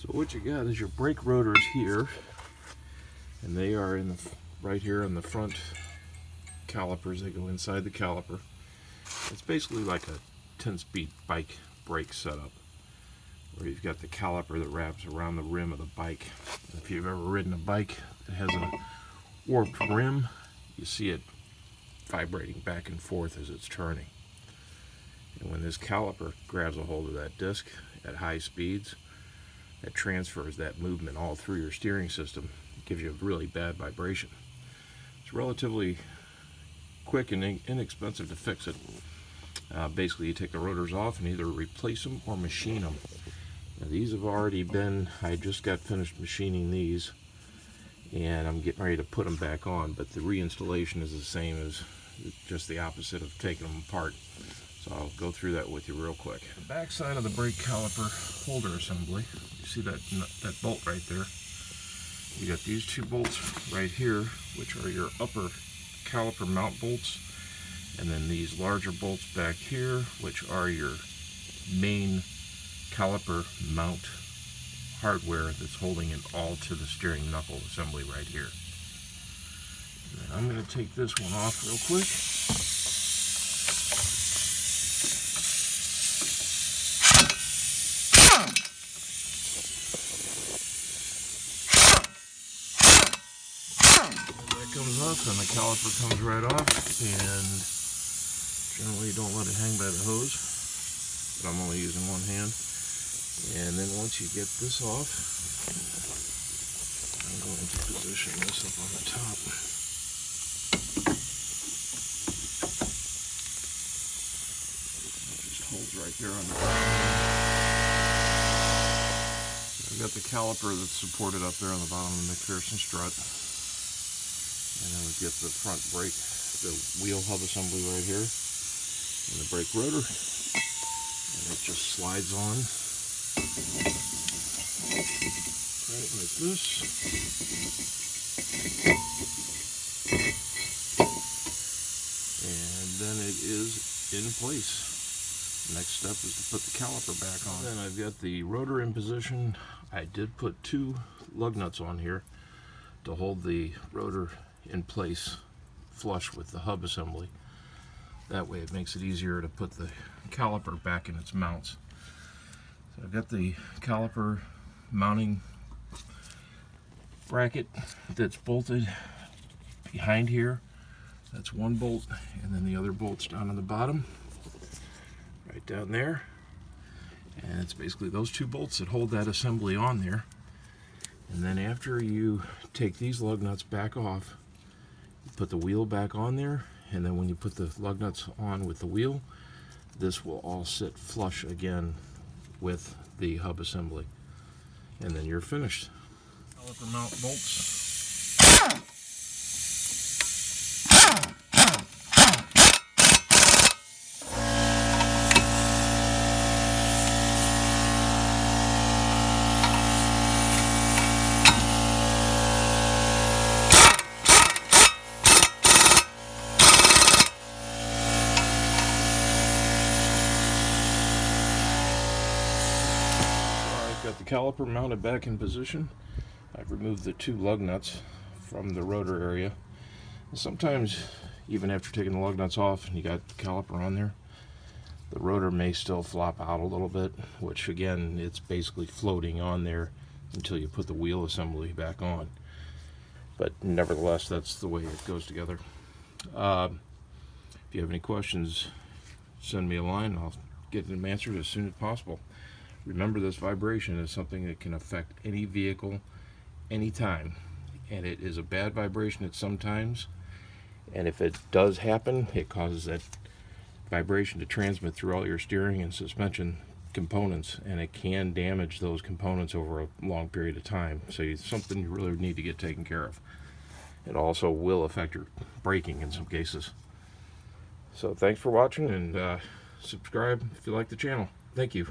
So what you got is your brake rotors here, and they are in the right here on the front calipers. They go inside the caliper. It's basically like a 10-speed bike brake setup, where you've got the caliper that wraps around the rim of the bike. If you've ever ridden a bike that has a warped rim, you see it vibrating back and forth as it's turning. And when this caliper grabs a hold of that disc at high speeds, it transfers that movement all through your steering system. It gives you a really bad vibration. It's relatively quick and inexpensive to fix it. Basically, you take the rotors off and either replace them or machine them. Now, these have already been, I just got finished machining these, and I'm getting ready to put them back on, but the reinstallation is the same as just the opposite of taking them apart. So I'll go through that with you real quick. The back side of the brake caliper holder assembly, you see that bolt right there? You got these two bolts right here, which are your upper caliper mount bolts, and then these larger bolts back here, which are your main caliper mount hardware that's holding it all to the steering knuckle assembly right here. And then I'm going to take this one off real quick. Comes off and the caliper comes right off, and generally don't let it hang by the hose, but I'm only using one hand. And then once you get this off, I'm going to position this up on the top. It just holds right there on the bottom. I've got the caliper that's supported up there on the bottom of the McPherson strut. And then we get the front brake, the wheel hub assembly right here, and the brake rotor, and it just slides on right like this. And then it is in place. Next step is to put the caliper back on. Then I've got the rotor in position. I did put 2 lug nuts on here to hold the rotor in place flush with the hub assembly. That way it makes it easier to put the caliper back in its mounts. So I've got the caliper mounting bracket that's bolted behind here. That's one bolt, and then the other bolt's down on the bottom, right down there. And it's basically those 2 bolts that hold that assembly on there. And then after you take these lug nuts back off, you put the wheel back on there, and then when you put the lug nuts on with the wheel, this will all sit flush again with the hub assembly. And then you're finished. Caliper mount bolts. Got the caliper mounted back in position. I've removed the 2 lug nuts from the rotor area. And sometimes, even after taking the lug nuts off and you got the caliper on there, the rotor may still flop out a little bit, which again, it's basically floating on there until you put the wheel assembly back on. But nevertheless, that's the way it goes together. If you have any questions, send me a line. I'll get them answered as soon as possible. Remember, this vibration is something that can affect any vehicle, anytime. And it is a bad vibration at some times. And if it does happen, it causes that vibration to transmit through all your steering and suspension components. And it can damage those components over a long period of time. So it's something you really need to get taken care of. It also will affect your braking in some cases. So thanks for watching, and subscribe if you like the channel. Thank you.